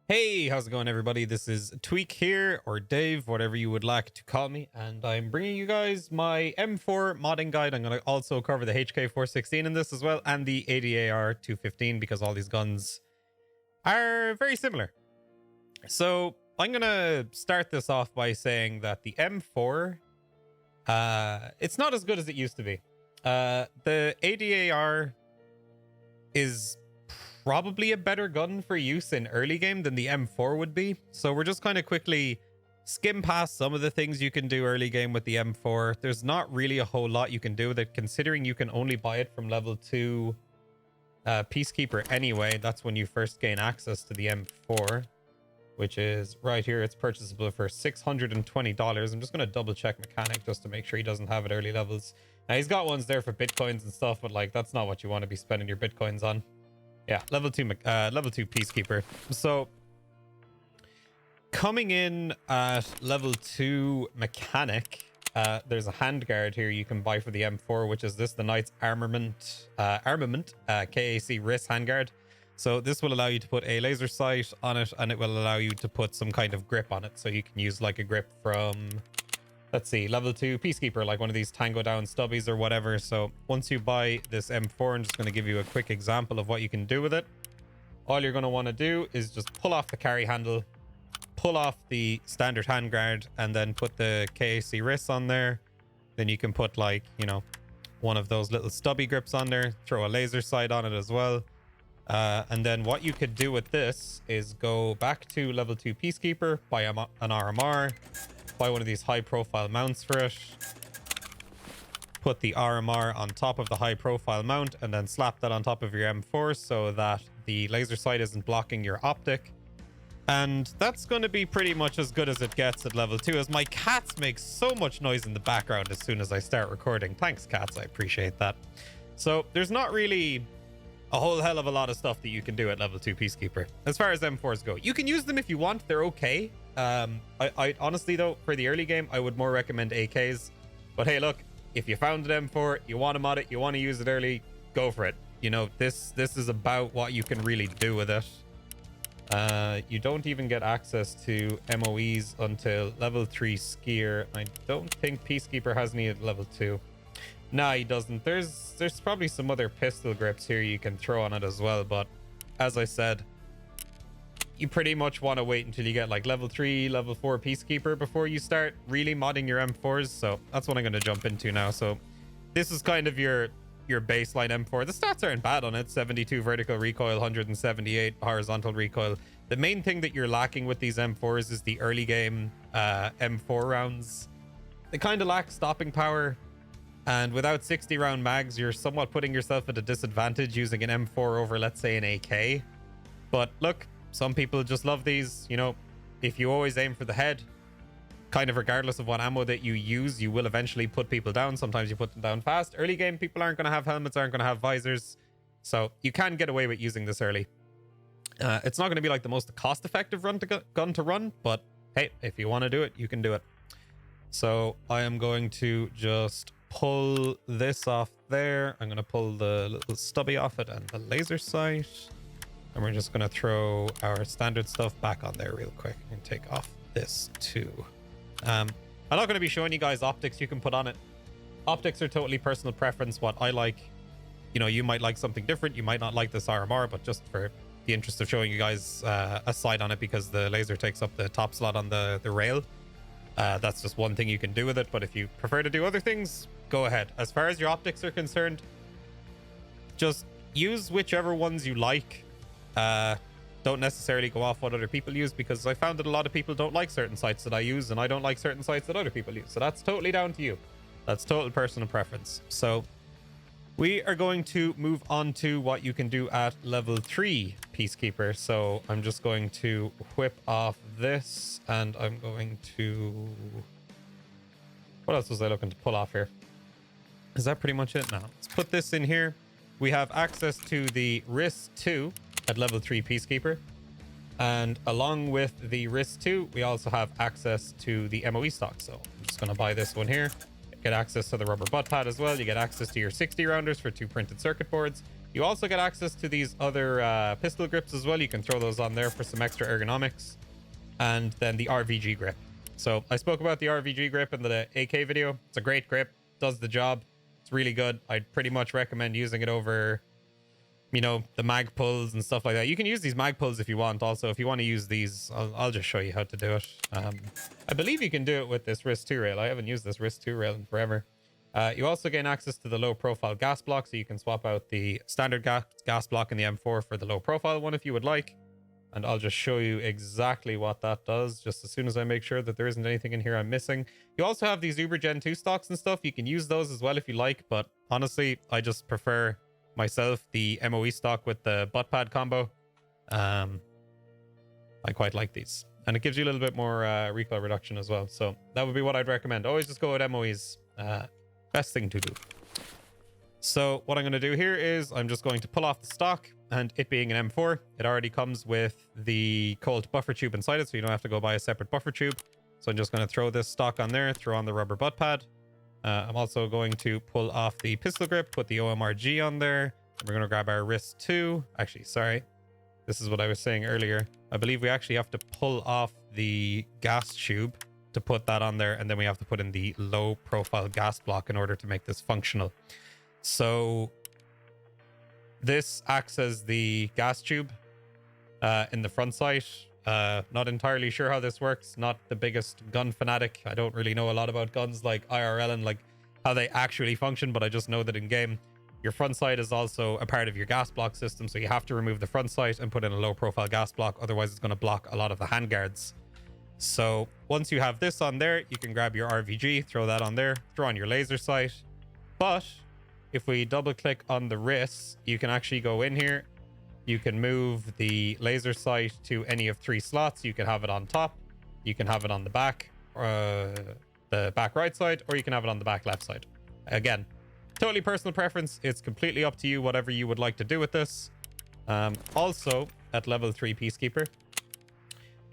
Hey, how's it going, everybody? This is TweaK here, or Dave, whatever you would like to call me, and I'm bringing you guys my M4 modding guide. I'm going to also cover the HK-416 in this as well, and the ADAR 215, because all these guns are very similar. So I'm going to start this off by saying that the M4, it's not as good as it used to be. The ADAR is probably a better gun for use in early game than the M4 would be. So we're just kind of quickly skim past some of the things you can do early game with the M4. There's not really a whole lot you can do with it, considering you can only buy it from level 2 Peacekeeper anyway. That's when you first gain access to the M4, which is right here. It's purchasable for $620. I'm just going to double check Mechanic just to make sure he doesn't have it early levels. Now, he's got ones there for Bitcoins and stuff, but like that's not what you want to be spending your Bitcoins on. Yeah, level 2 Peacekeeper. So coming in at level 2 Mechanic, there's a Handguard here you can buy for the M4, which is the Knight's Armament KAC wrist Handguard. So this will allow you to put a laser sight on it, and it will allow you to put some kind of grip on it. So you can use like a grip from, let's see, level 2 Peacekeeper, like one of these Tango Down stubbies or whatever. So once you buy this M4, I'm just going to give you a quick example of what you can do with it. All you're going to want to do is just pull off the carry handle, pull off the standard handguard, and then put the KAC wrists on there. Then you can put like, you know, one of those little stubby grips on there, throw a laser sight on it as well. And then what you could do with this is go back to level 2 Peacekeeper, buy an RMR, buy one of these high profile mounts for it, put the RMR on top of the high profile mount, and then slap that on top of your M4 so that the laser sight isn't blocking your optic. And that's going to be pretty much as good as it gets at level 2, as my cats make so much noise in the background as soon as I start recording. Thanks, cats, I appreciate that. So there's not really a whole hell of a lot of stuff that you can do at level 2 Peacekeeper as far as M4s go. You can use them if you want, they're okay. I honestly though, for the early game, I would more recommend AKs. But hey, look, if you found an M4, you want to mod it, you want to use it early, go for it. You know, this is about what you can really do with it. You don't even get access to MOEs until level 3 Skier. I don't think Peacekeeper has any at level 2. Nah, he doesn't. There's probably some other pistol grips here you can throw on it as well, but as I said, you pretty much want to wait until you get like level 3, level 4 Peacekeeper before you start really modding your M4s. So that's what I'm going to jump into now. So this is kind of your baseline M4. The stats aren't bad on it. 72 vertical recoil, 178 horizontal recoil. The main thing that you're lacking with these M4s is the early game M4 rounds. They kind of lack stopping power. And without 60 round mags, you're somewhat putting yourself at a disadvantage using an M4 over, let's say, an AK. But look, some people just love these. You know, if you always aim for the head, kind of regardless of what ammo that you use, you will eventually put people down. Sometimes you put them down fast. Early game, people aren't going to have helmets, aren't going to have visors. So you can get away with using this early. It's not going to be like the most cost-effective gun to run, but hey, if you want to do it, you can do it. So I am going to just pull this off there. I'm going to pull the little stubby off it and the laser sight. And we're just going to throw our standard stuff back on there real quick and take off this too. I'm not going to be showing you guys optics you can put on it. Optics are totally personal preference. What I like, you know, you might like something different. You might not like this RMR, but just for the interest of showing you guys a sight on it, because the laser takes up the top slot on the rail. That's just one thing you can do with it, but if you prefer to do other things, go ahead. As far as your optics are concerned, just use whichever ones you like. Don't necessarily go off what other people use, because I found that a lot of people don't like certain sights that I use, and I don't like certain sights that other people use. So that's totally down to you. That's total personal preference. So we are going to move on to what you can do at level 3 Peacekeeper. So I'm just going to whip off this, and I'm going to... What else was I looking to pull off here? Is that pretty much it? Now, let's put this in here. We have access to the wrist 2 at level 3 Peacekeeper. And along with the wrist 2, we also have access to the MOE stock. So I'm just going to buy this one here. Get access to the rubber butt pad as well. You get access to your 60 rounders for 2 printed circuit boards. You also get access to these other pistol grips as well. You can throw those on there for some extra ergonomics. And then the Rvg Grip. So I spoke about the Rvg Grip in the AK video. It's a great grip, does the job. It's really good. I'd pretty much recommend using it over, you know, the mag pulls and stuff like that. You can use these mag pulls if you want. Also, if you want to use these, I'll just show you how to do it. I believe you can do it with this wrist 2 rail. I haven't used this wrist 2 rail in forever. You also gain access to the low profile gas block, so you can swap out the standard gas block in the M4 for the low profile one if you would like. And I'll just show you exactly what that does just as soon as I make sure that there isn't anything in here I'm missing. You also have these Uber Gen 2 stocks and stuff. You can use those as well if you like, but honestly, I just prefer myself the MOE stock with the butt pad combo. I quite like these. And it gives you a little bit more recoil reduction as well. So that would be what I'd recommend. Always just go with MOEs. Best thing to do. So what I'm going to do here is I'm just going to pull off the stock, and it being an M4, it already comes with the Colt buffer tube inside it, so you don't have to go buy a separate buffer tube. So I'm just going to throw this stock on there, throw on the rubber butt pad. I'm also going to pull off the pistol grip, put the OMRG on there. We're going to grab our wrist 2. Actually, sorry. This is what I was saying earlier. I believe we actually have to pull off the gas tube to put that on there, and then we have to put in the low profile gas block in order to make this functional. So this acts as the gas tube in the front sight. Not entirely sure how this works. Not the biggest gun fanatic. I don't really know a lot about guns like IRL and like how they actually function, but I just know that in game your front sight is also a part of your gas block system, so you have to remove the front sight and put in a low profile gas block, otherwise it's going to block a lot of the handguards. So once you have this on there, you can grab your RVG, throw that on there, throw on your laser sight. But if we double click on the wrist, you can actually go in here. You can move the laser sight to any of 3 slots. You can have it on top, you can have it on the back right side, or you can have it on the back left side. Again, totally personal preference. It's completely up to you, whatever you would like to do with this. Also, at level 3 Peacekeeper,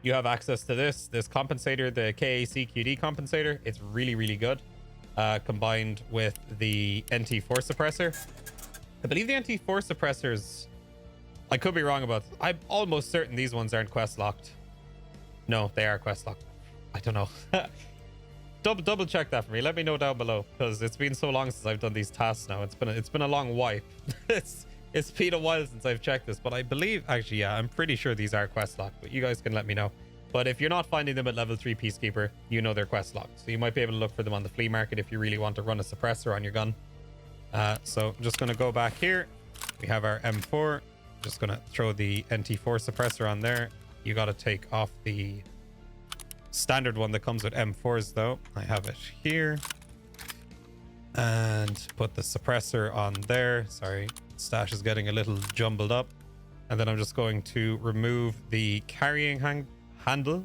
you have access to this compensator, the KAC-QD compensator. It's really, really good. Combined with the NT4 suppressor. I believe the NT4 suppressors, I could be wrong about this. I'm almost certain these ones aren't quest locked. No, they are quest locked. I don't know. double check that for me. Let me know down below, because it's been so long since I've done these tasks now. It's been a long wipe. it's been a while since I've checked this, but I believe actually, yeah, I'm pretty sure these are quest locked, but you guys can let me know. But if you're not finding them at level 3 Peacekeeper, you know they're quest locked. So you might be able to look for them on the flea market if you really want to run a suppressor on your gun. So I'm just going to go back here. We have our M4. Just going to throw the NT4 suppressor on there. You got to take off the standard one that comes with M4s though. I have it here. And put the suppressor on there. Sorry, stash is getting a little jumbled up. And then I'm just going to remove the carrying handle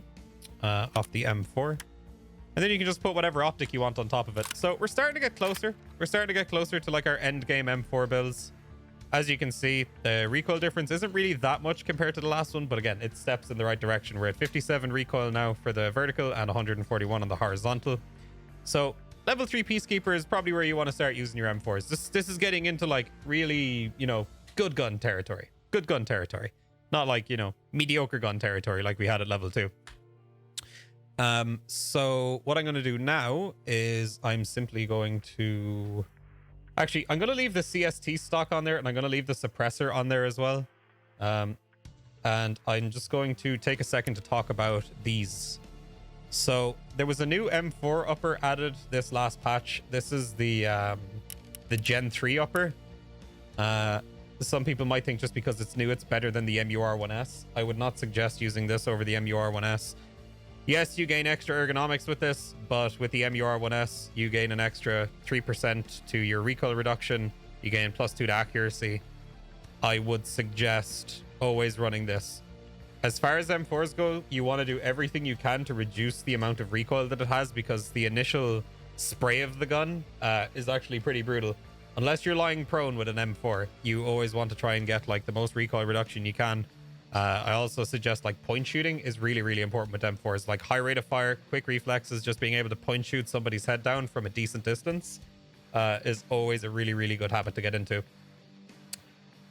off the M4, and then you can just put whatever optic you want on top of it. So we're starting to get closer. We're starting to get closer to like our end game M4 builds. As you can see, the recoil difference isn't really that much compared to the last one, but again, it steps in the right direction. We're at 57 recoil now for the vertical and 141 on the horizontal. So level 3 Peacekeeper is probably where you want to start using your M4s. This is getting into like really, you know, good gun territory. Good gun territory. Not like, you know, mediocre gun territory like we had at level 2. So what I'm going to do now is I'm simply going to... Actually, I'm going to leave the CST stock on there, and I'm going to leave the suppressor on there as well. And I'm just going to take a second to talk about these. So there was a new M4 upper added this last patch. This is the Gen 3 upper. Some people might think just because it's new, it's better than the MUR1S. I would not suggest using this over the MUR1S. Yes, you gain extra ergonomics with this, but with the MUR1S, you gain an extra 3% to your recoil reduction. You gain +2 to accuracy. I would suggest always running this. As far as M4s go, you want to do everything you can to reduce the amount of recoil that it has, because the initial spray of the gun is actually pretty brutal. Unless you're lying prone with an M4, you always want to try and get like the most recoil reduction you can. I also suggest like point shooting is really, really important with M4s. Like high rate of fire, quick reflexes, just being able to point shoot somebody's head down from a decent distance is always a really, really good habit to get into.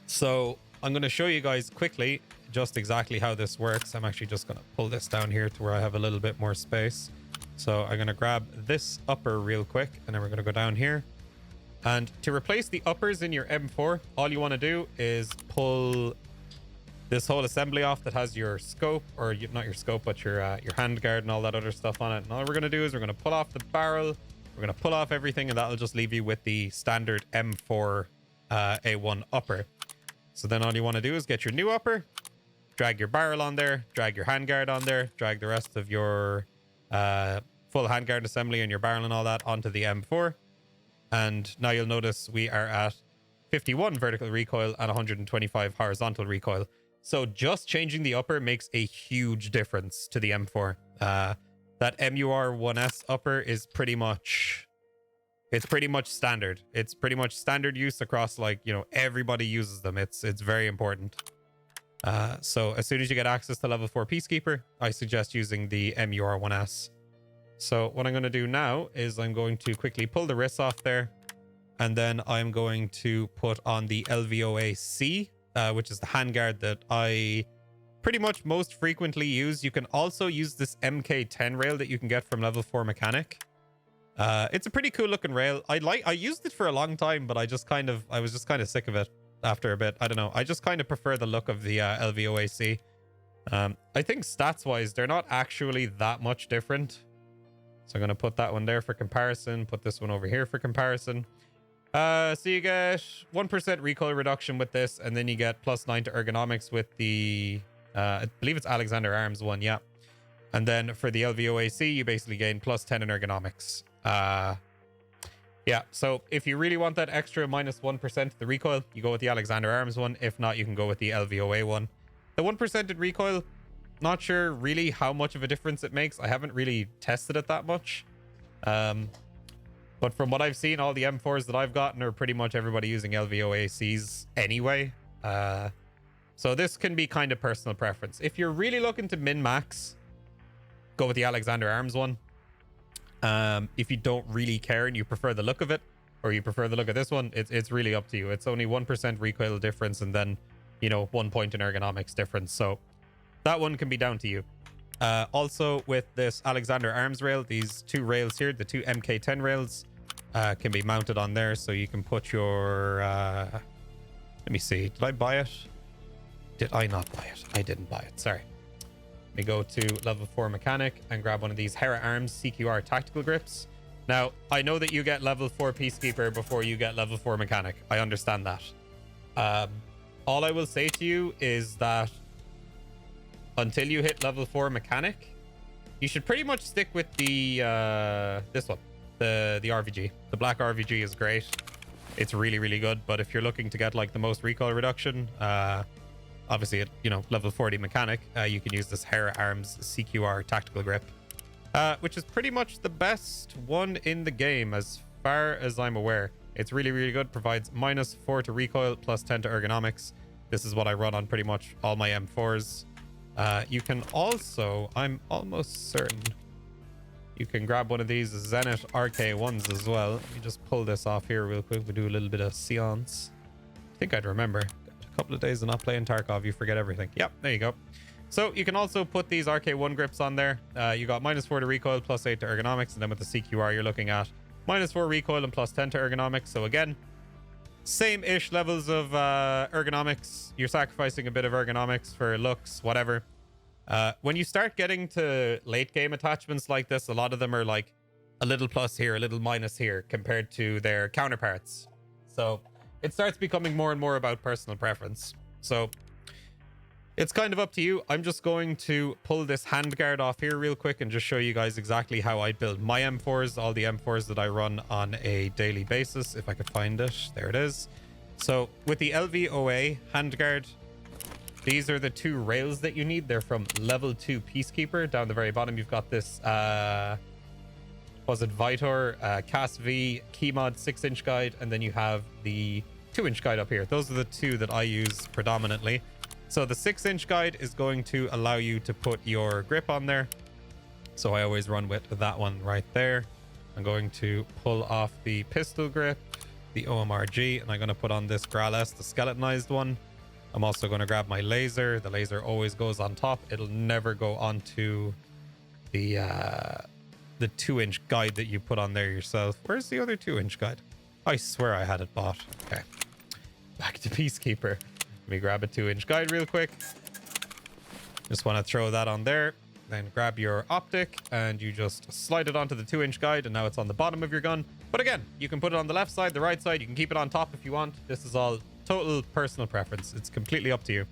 So I'm going to show you guys quickly just exactly how this works. I'm actually just going to pull this down here to where I have a little bit more space. So I'm going to grab this upper real quick, and then we're going to go down here. And to replace the uppers in your M4, all you want to do is pull this whole assembly off that has your scope, or not your scope, but your handguard and all that other stuff on it. And all we're going to do is we're going to pull off the barrel, we're going to pull off everything, and that'll just leave you with the standard M4 A1 upper. So then all you want to do is get your new upper, drag your barrel on there, drag your handguard on there, drag the rest of your full handguard assembly and your barrel and all that onto the M4. And now you'll notice we are at 51 vertical recoil and 125 horizontal recoil. So just changing the upper makes a huge difference to the M4. That MUR1S upper is pretty much standard. It's pretty much standard use across, like, you know, everybody uses them. It's very important. So as soon as you get access to level 4 Peacekeeper, I suggest using the MUR1S. So what I'm going to do now is I'm going to quickly pull the wrists off there, and then I'm going to put on the LVOA-C, which is the handguard that I pretty much most frequently use. You can also use this MK10 rail that you can get from level 4 mechanic. It's a pretty cool looking rail. I used it for a long time, but I was just kind of sick of it after a bit. I don't know. I just kind of prefer the look of the LVOA-C. I think stats wise, they're not actually that much different. So I'm going to put that one there for comparison. Put this one over here for comparison. So you get 1% recoil reduction with this, and then you get +9 to ergonomics with the, I believe it's Alexander Arms one, yeah. And then for the LVOA-C, you basically gain +10 in ergonomics. Yeah, so if you really want that extra -1% of the recoil, you go with the Alexander Arms one. If not, you can go with the LVOA one. The 1% in recoil, not sure really how much of a difference it makes. I haven't really tested it that much. But from what I've seen, all the M4s that I've gotten are pretty much everybody using LVOACs anyway. So this can be kind of personal preference. If you're really looking to min-max, go with the Alexander Arms one. If you don't really care and you prefer the look of it, or you prefer the look of this one, it's really up to you. It's only 1% recoil difference, and then, you know, 1 point in ergonomics difference. So that one can be down to you. Also, with this Alexander Arms rail, these two rails here, the two MK10 rails, can be mounted on there. So you can put your... let me see. Did I buy it? Did I not buy it? I didn't buy it. Sorry. Let me go to level 4 mechanic and grab one of these Hera Arms CQR tactical grips. Now, I know that you get level 4 Peacekeeper before you get level 4 mechanic. I understand that. All I will say to you is that until you hit level 4 mechanic, you should pretty much stick with the this one, the RVG. The black RVG is great. It's really, really good. But if you're looking to get like the most recoil reduction, obviously at, you know, level 40 mechanic, you can use this Hera Arms CQR tactical grip, which is pretty much the best one in the game as far as I'm aware. It's really, really good. Provides -4 to recoil, +10 to ergonomics. This is what I run on pretty much all my M4s. You can also, I'm almost certain, you can grab one of these Zenith RK1s as well. Let me just pull this off here real quick. We do a little bit of seance. I think I'd remember. A couple of days of not playing Tarkov, you forget everything. Yep, there you go. So you can also put these RK1 grips on there. You got -4 to recoil, +8 to ergonomics, and then with the CQR, you're looking at -4 recoil and +10 to ergonomics. So again, same-ish levels of ergonomics. You're sacrificing a bit of ergonomics for looks, whatever. When you start getting to late game attachments like this, a lot of them are like a little plus here, a little minus here compared to their counterparts. So it starts becoming more and more about personal preference. So it's kind of up to you. I'm just going to pull this handguard off here real quick and just show you guys exactly how I build my M4s, all the M4s that I run on a daily basis. If I could find it, there it is. So with the LVOA handguard, these are the two rails that you need. They're from level 2 Peacekeeper. Down the very bottom, you've got this, was it Vitor, CAS V, Keymod 6-inch guide, and then you have the 2-inch guide up here. Those are the two that I use predominantly. So the 6-inch guide is going to allow you to put your grip on there. So I always run with that one right there. I'm going to pull off the pistol grip, the OMRG, and I'm going to put on this Graal S, the skeletonized one. I'm also going to grab my laser. The laser always goes on top. It'll never go onto the 2-inch guide that you put on there yourself. Where's the other 2-inch guide? I swear I had it bought. Okay. Back to Peacekeeper. Let me grab a 2-inch guide real quick. Just want to throw that on there. Then grab your optic and you just slide it onto the 2-inch guide, and now it's on the bottom of your gun. But again, you can put it on the left side, the right side. You can keep it on top if you want. This is all total personal preference. It's completely up to you.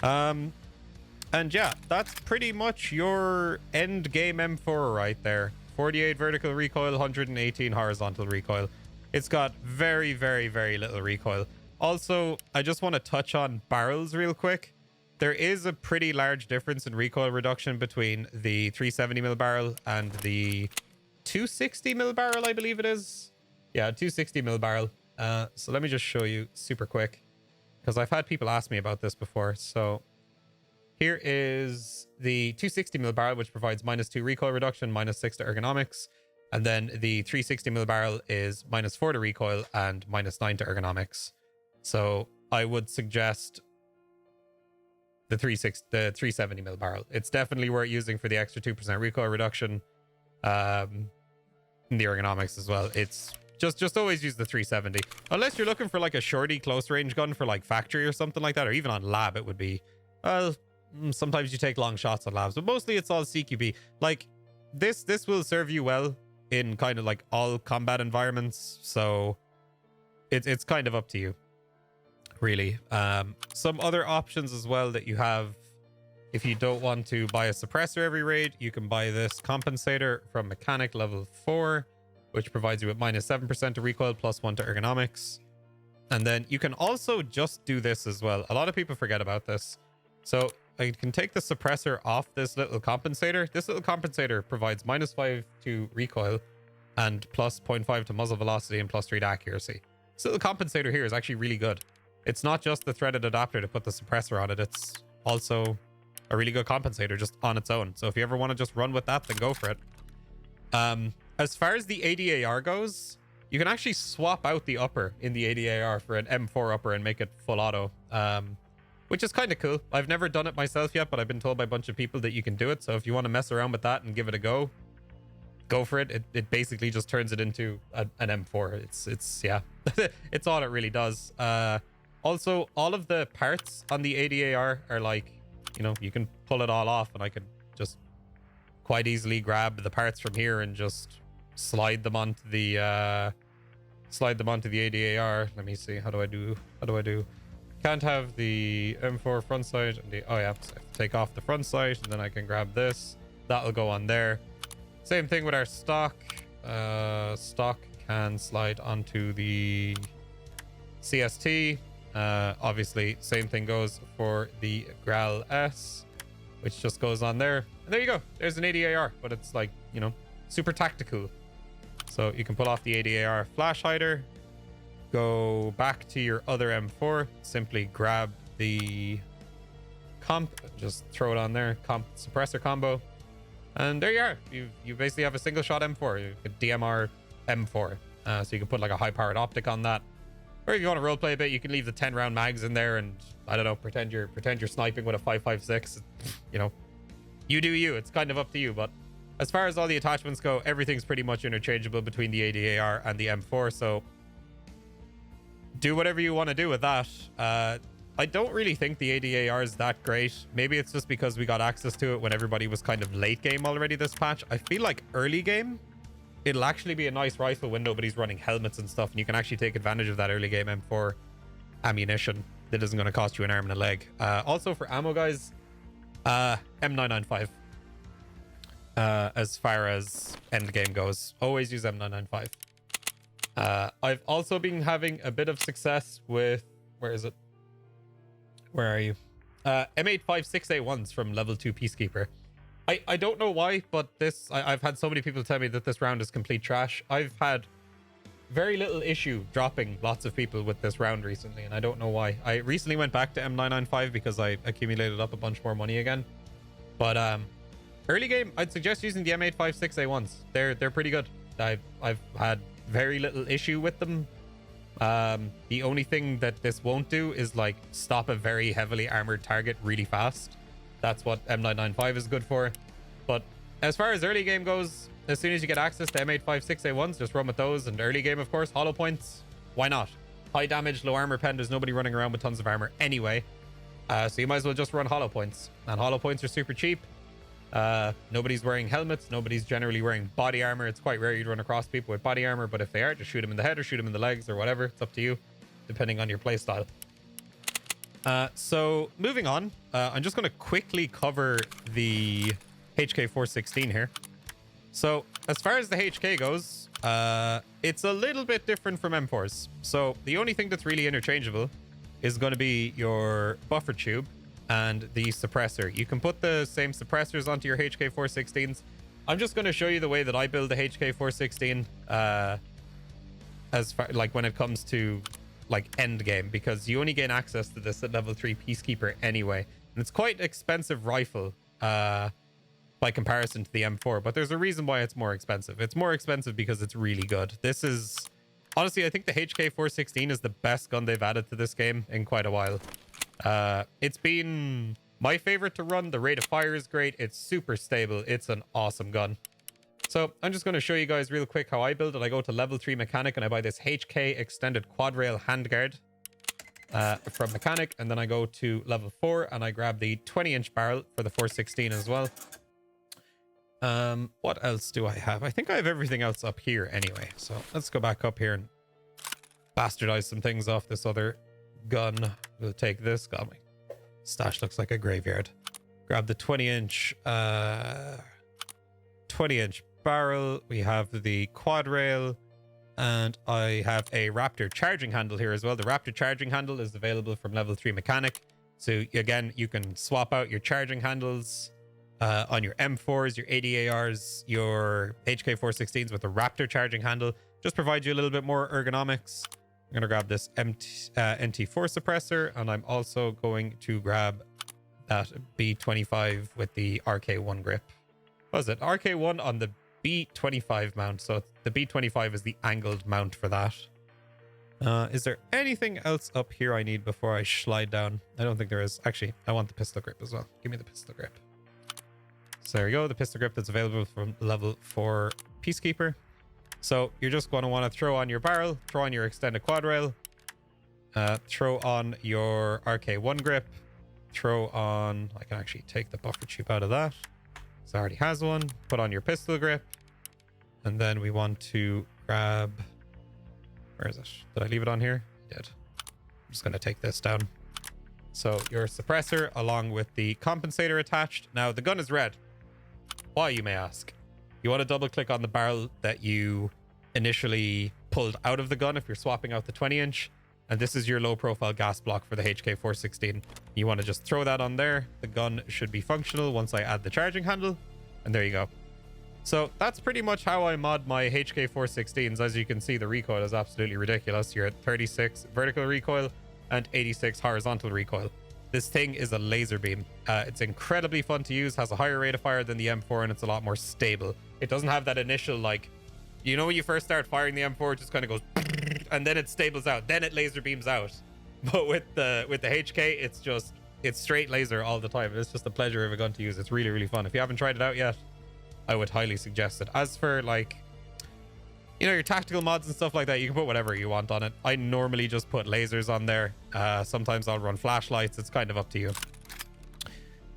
And yeah, that's pretty much your end game M4 right there. 48 vertical recoil, 118 horizontal recoil. It's got very, very, very little recoil. Also, I just want to touch on barrels real quick. There is a pretty large difference in recoil reduction between the 370mm barrel and the 260mm barrel, I believe it is. Yeah, 260mm barrel. So let me just show you super quick, because I've had people ask me about this before. So here is the 260mm barrel, which provides -2 recoil reduction, -6 to ergonomics. And then the 360mm barrel is -4 to recoil and -9 to ergonomics. So I would suggest the 370mm barrel. It's definitely worth using for the extra 2% recoil reduction. The ergonomics as well. It's just always use the 370. Unless you're looking for like a shorty close range gun for like factory or something like that, or even on lab, it would be, well, sometimes you take long shots on labs, but mostly it's all CQB. Like this will serve you well in kind of like all combat environments. So it's kind of up to you, really. Some other options as well that you have, if you don't want to buy a suppressor every raid, you can buy this Compensator from Mechanic level 4, which provides you with -7% to recoil, +1 to ergonomics. And then you can also just do this as well. A lot of people forget about this. So I can take the suppressor off this little compensator. This little compensator provides -5 to recoil and +0.5 to muzzle velocity and +3 to accuracy. This little compensator here is actually really good. It's not just the threaded adapter to put the suppressor on it. It's also a really good compensator just on its own. So if you ever want to just run with that, then go for it. As far as the ADAR goes, you can actually swap out the upper in the ADAR for an M4 upper and make it full auto, which is kind of cool. I've never done it myself yet, but I've been told by a bunch of people that you can do it. So if you want to mess around with that and give it a go for it. It basically just turns it into an M4. It's yeah, it's all it really does. Also, all of the parts on the ADAR are like, you know, you can pull it all off, and I could just quite easily grab the parts from here and just slide them onto the ADAR. Let me see. How do I do? Can't have the M4 front sight and the, oh yeah, so I have to take off the front sight, and then I can grab this. That'll go on there. Same thing with our stock. Stock can slide onto the CST. Obviously, same thing goes for the Graal S, which just goes on there. And there you go. There's an ADAR, but it's like, you know, super tactical. So you can pull off the ADAR flash hider, go back to your other M4, simply grab the comp, just throw it on there, comp suppressor combo, and there you are. You basically have a single shot M4, a DMR M4. So you can put like a high powered optic on that. Or if you want to roleplay a bit, you can leave the 10 round mags in there and, I don't know, pretend you're sniping with a 5.56. You know, you do you. It's kind of up to you. But as far as all the attachments go, everything's pretty much interchangeable between the ADAR and the M4. So do whatever you want to do with that. I don't really think the ADAR is that great. Maybe it's just because we got access to it when everybody was kind of late game already this patch. I feel like early game, it'll actually be a nice rifle window, but he's running helmets and stuff, and you can actually take advantage of that early game M4 ammunition that isn't going to cost you an arm and a leg. Also for ammo, guys, M995. As far as end game goes, always use M995. I've also been having a bit of success with, where is it? Where are you? M856A1s from level 2 Peacekeeper. I don't know why, but this, I've had so many people tell me that this round is complete trash. I've had very little issue dropping lots of people with this round recently, and I don't know why. I recently went back to M995 because I accumulated up a bunch more money again. But early game, I'd suggest using the M856A1s. They're pretty good. I've had very little issue with them The only thing that this won't do is like stop a very heavily armored target really fast. That's what M995 is good for. But as far as early game goes, as soon as you get access to M856A1s, just run with those. And early game, of course, hollow points. Why not? High damage, low armor pen. There's nobody running around with tons of armor anyway. So you might as well just run hollow points. And hollow points are super cheap. Nobody's wearing helmets. Nobody's generally wearing body armor. It's quite rare you'd run across people with body armor. But if they are, just shoot them in the head or shoot them in the legs or whatever. It's up to you, depending on your playstyle. So moving on, I'm just going to quickly cover the HK-416 here. So as far as the HK goes, it's a little bit different from M4s. So the only thing that's really interchangeable is going to be your buffer tube and the suppressor. You can put the same suppressors onto your HK-416s. I'm just going to show you the way that I build the HK-416 as far like when it comes to like end game, because you only gain access to this at level 3 Peacekeeper anyway, and it's quite an expensive rifle by comparison to the M4, but there's a reason why it's more expensive. It's more expensive because it's really good. This is honestly, I think the HK-416 is the best gun they've added to this game in quite a while. It's been my favorite to run. The rate of fire is great. It's super stable. It's an awesome gun. So I'm just going to show you guys real quick how I build it. I go to level 3 mechanic and I buy this HK extended quad rail handguard from mechanic, and then I go to level 4 and I grab the 20-inch barrel for the 416 as well. What else do I have? I think I have everything else up here anyway. So let's go back up here and bastardize some things off this other gun. We'll take this. God, my stash looks like a graveyard. Grab the 20-inch 20-inch barrel. We have the quad rail, and I have a Raptor charging handle here as well. The Raptor charging handle is available from level 3 mechanic. So again, you can swap out your charging handles on your M4s, your ADARs, your HK-416s with a Raptor charging handle. Just provides you a little bit more ergonomics. I'm going to grab this NT4 suppressor, and I'm also going to grab that B25 with the RK1 grip. What is it? RK1 on the B25 mount. So the B25 is the angled mount for that. Is there anything else up here I need before I slide down? I don't think there is. Actually, I want the pistol grip as well. Give me the pistol grip. So there we go, the pistol grip that's available from level 4 Peacekeeper. So you're just going to want to throw on your barrel, throw on your extended quad rail, throw on your RK1 grip, throw on, I can actually take the buffer tube out of that, so it already has one, put on your pistol grip, and then we want to grab, where is it? Did I leave it on here? I did. I'm just going to take this down. So your suppressor along with the compensator attached. Now the gun is red. Why, you may ask? You want to double click on the barrel that you initially pulled out of the gun if you're swapping out the 20-inch. And this is your low profile gas block for the HK-416. You want to just throw that on there. The gun should be functional once I add the charging handle. And there you go. So that's pretty much how I mod my HK-416s. As you can see, the recoil is absolutely ridiculous. You're at 36 vertical recoil and 86 horizontal recoil. This thing is a laser beam. It's incredibly fun to use, has a higher rate of fire than the M4, and it's a lot more stable. It doesn't have that initial, like, you know, when you first start firing the M4, it just kind of goes, and then it stables out, then it laser beams out. But with the HK, it's straight laser all the time. It's just a pleasure of a gun to use. It's really, really fun. If you haven't tried it out yet, I would highly suggest it. As for, like, you know, your tactical mods and stuff like that, you can put whatever you want on it. I normally just put lasers on there. Sometimes I'll run flashlights. It's kind of up to you.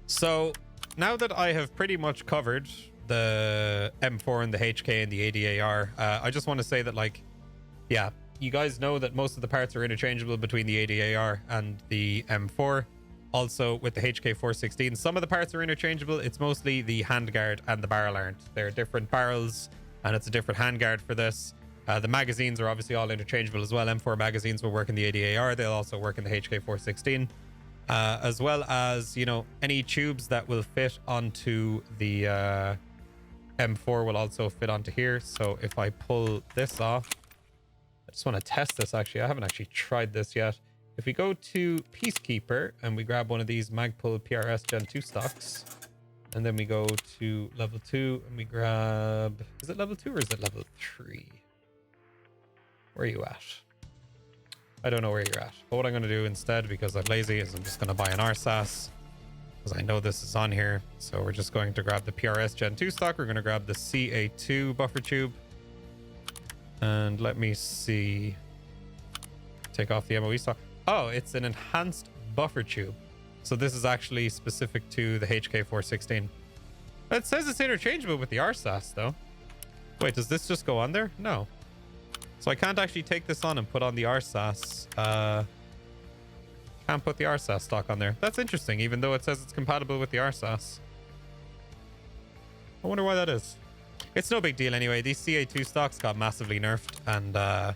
So now that I have pretty much covered the M4 and the HK and the ADAR, I just want to say that, like, yeah, you guys know that most of the parts are interchangeable between the ADAR and the M4. Also with the HK-416, some of the parts are interchangeable. It's mostly the handguard and the barrel aren't. They're different barrels, and it's a different handguard for this. The magazines are obviously all interchangeable as well. M4 magazines will work in the ADAR. They'll also work in the HK-416. As well as, you know, any tubes that will fit onto the M4 will also fit onto here. So if I pull this off, I just want to test this actually. I haven't actually tried this yet. If we go to Peacekeeper and we grab one of these Magpul PRS Gen 2 stocks, and then we go to level 2 and we grab... Is it level 2 or is it level 3? Where are you at? I don't know where you're at. But what I'm going to do instead, because I'm lazy, is I'm just going to buy an RSAS. Because I know this is on here. So we're just going to grab the PRS Gen 2 stock. We're going to grab the CA2 buffer tube. And let me see. Take off the MOE stock. Oh, it's an enhanced buffer tube. So this is actually specific to the HK-416. It says it's interchangeable with the RSAS though. Wait, does this just go on there? No. So I can't actually take this on and put on the RSAS. Can't put the RSAS stock on there. That's interesting, even though it says it's compatible with the RSAS. I wonder why that is. It's no big deal anyway. These CA2 stocks got massively nerfed, and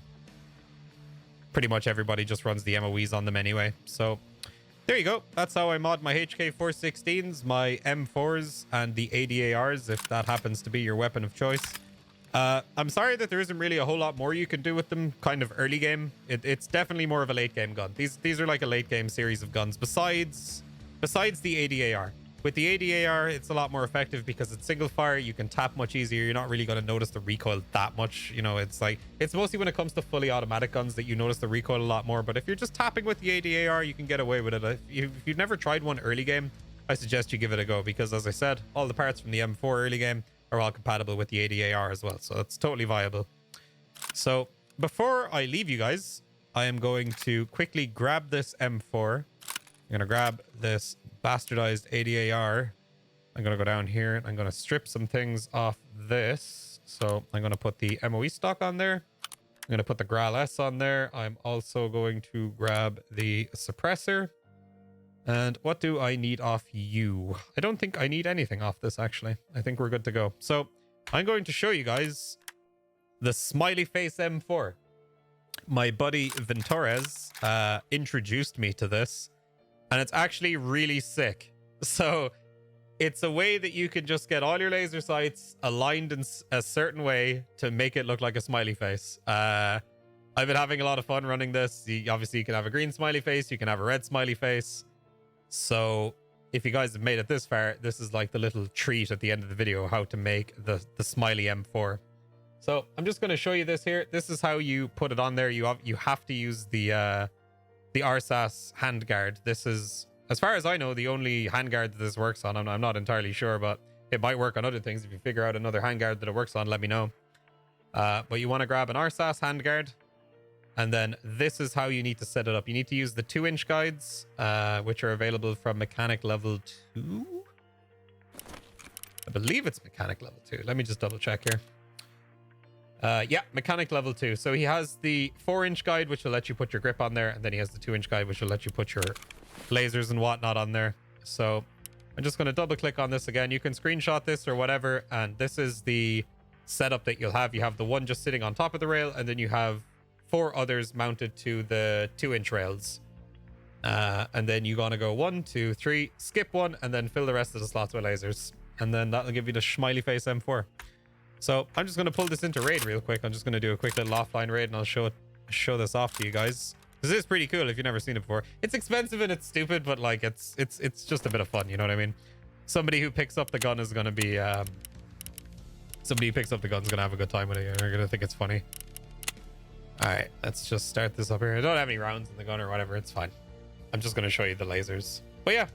pretty much everybody just runs the MOEs on them anyway. So there you go. That's how I mod my HK-416s, my M4s, and the ADARs, if that happens to be your weapon of choice. I'm sorry that there isn't really a whole lot more you can do with them kind of early game. It's definitely more of a late game gun. These are like a late game series of guns besides the ADAR. With the ADAR, it's a lot more effective because it's single fire. You can tap much easier. You're not really going to notice the recoil that much. You know, it's mostly when it comes to fully automatic guns that you notice the recoil a lot more. But if you're just tapping with the ADAR, you can get away with it. If you've never tried one early game, I suggest you give it a go because, as I said, all the parts from the M4 early game are all compatible with the ADAR as well. So it's totally viable. So before I leave you guys, I am going to quickly grab this M4. I'm going to grab this bastardized ADAR. I'm going to go down here. I'm going to strip some things off this. So I'm going to put the MOE stock on there. I'm going to put the Graal S on there. I'm also going to grab the suppressor. And what do I need off you? I don't think I need anything off this, actually. I think we're good to go. So I'm going to show you guys the Smiley Face M4. My buddy Ventores introduced me to this, and it's actually really sick. So it's a way that you can just get all your laser sights aligned in a certain way to make it look like a smiley face. I've been having a lot of fun running this. Obviously, you can have a green smiley face. You can have a red smiley face. So if you guys have made it this far, this is like the little treat at the end of the video, how to make the Smiley M4. So I'm just going to show you this here. This is how you put it on there. You have to use the RSAS Handguard. This is, as far as I know, the only handguard that this works on. I'm not entirely sure, but it might work on other things. If you figure out another handguard that it works on, let me know. But you want to grab an RSAS handguard. And then this is how you need to set it up. You need to use the 2-inch guides, which are available from mechanic level 2. I believe it's mechanic level 2. Let me just double check here. Yeah, mechanic level 2. So he has the 4-inch guide, which will let you put your grip on there. And then he has the 2-inch guide, which will let you put your lasers and whatnot on there. So I'm just going to double click on this again. You can screenshot this or whatever. And this is the setup that you'll have. You have the one just sitting on top of the rail, and then you have 4 others mounted to the 2-inch rails. And then you're going to go 1, 2, 3, skip 1, and then fill the rest of the slots with lasers. And then that'll give you the Smiley Face M4. So I'm just going to pull this into raid real quick. I'm just going to do a quick little offline raid, and I'll show this off to you guys. This is pretty cool if you've never seen it before. It's expensive and it's stupid, but like it's just a bit of fun, you know what I mean? Somebody who picks up the gun is going to be somebody who picks up the gun is going to have a good time with it. They're going to think it's funny. All right, let's just start this up here. I don't have any rounds in the gun or whatever. It's fine. I'm just going to show you the lasers. But yeah,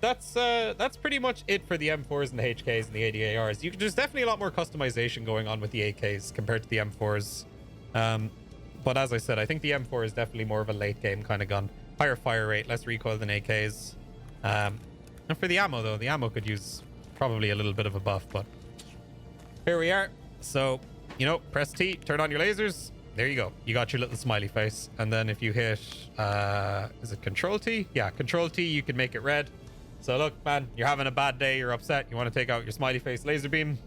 that's pretty much it for the M4s and the HKs and the ADARs. There's definitely a lot more customization going on with the AKs compared to the M4s. But as I said, I think the M4 is definitely more of a late game kind of gun. Higher fire rate, less recoil than AKs. And for the ammo, though, the ammo could use probably a little bit of a buff. But here we are. So, you know, press T, turn on your lasers. There you go. You got your little smiley face. And then if you hit, is it Control T? Yeah, Control T, you can make it red. So look, man, you're having a bad day, you're upset, you want to take out your smiley face laser beam.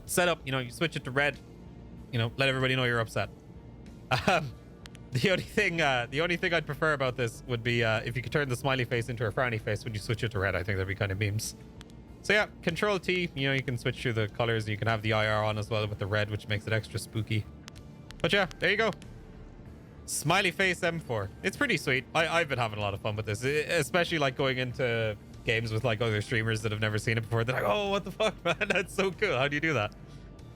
Set up, you know, you switch it to red. You know, let everybody know you're upset. The only thing I'd prefer about this would be if you could turn the smiley face into a frowny face when you switch it to red. I think that'd be kind of memes. So yeah, Control T, you know, you can switch through the colors. You can have the IR on as well with the red, which makes it extra spooky. But yeah, there you go. Smiley Face M4. It's pretty sweet. I've been having a lot of fun with this, especially like going into games with like other streamers that have never seen it before. They're like, oh, what the fuck, man? That's so cool. How do you do that?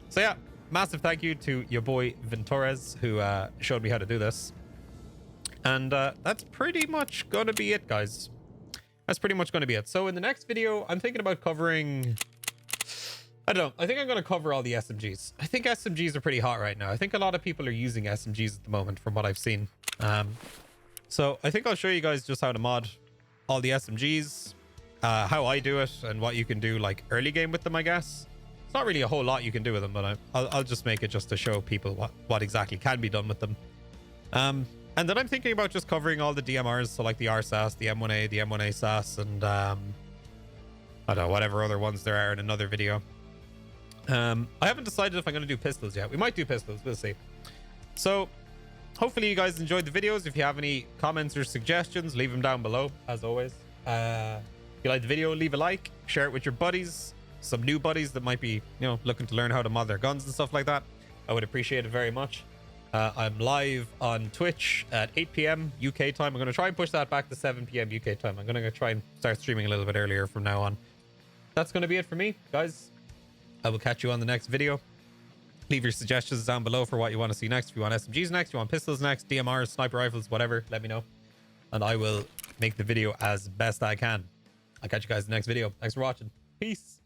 So yeah, massive thank you to your boy Ventores who showed me how to do this. And that's pretty much gonna be it, guys. That's pretty much gonna be it. So in the next video, I'm thinking about covering... I don't know. I think I'm going to cover all the SMGs. I think SMGs are pretty hot right now. I think a lot of people are using SMGs at the moment from what I've seen. So I think I'll show you guys just how to mod all the SMGs, how I do it, and what you can do like early game with them, I guess. It's not really a whole lot you can do with them, but I'll just make it just to show people what exactly can be done with them. And then I'm thinking about just covering all the DMRs, so like the RSAS, the M1A, the M1A SAS, and I don't know, whatever other ones there are in another video. I haven't decided if I'm going to do pistols yet. We might do pistols. We'll see. So hopefully you guys enjoyed the videos. If you have any comments or suggestions, leave them down below, as always. If you liked the video, leave a like, share it with your buddies, some new buddies that might be, you know, looking to learn how to mod their guns and stuff like that. I would appreciate it very much. I'm live on Twitch at 8 p.m. UK time. I'm going to try and push that back to 7 p.m. UK time. I'm going to try and start streaming a little bit earlier from now on. That's going to be it for me, guys. I will catch you on the next video. Leave your suggestions down below for what you want to see next. If you want SMGs next, you want pistols next, DMRs, sniper rifles, whatever, let me know. And I will make the video as best I can. I'll catch you guys in the next video. Thanks for watching. Peace.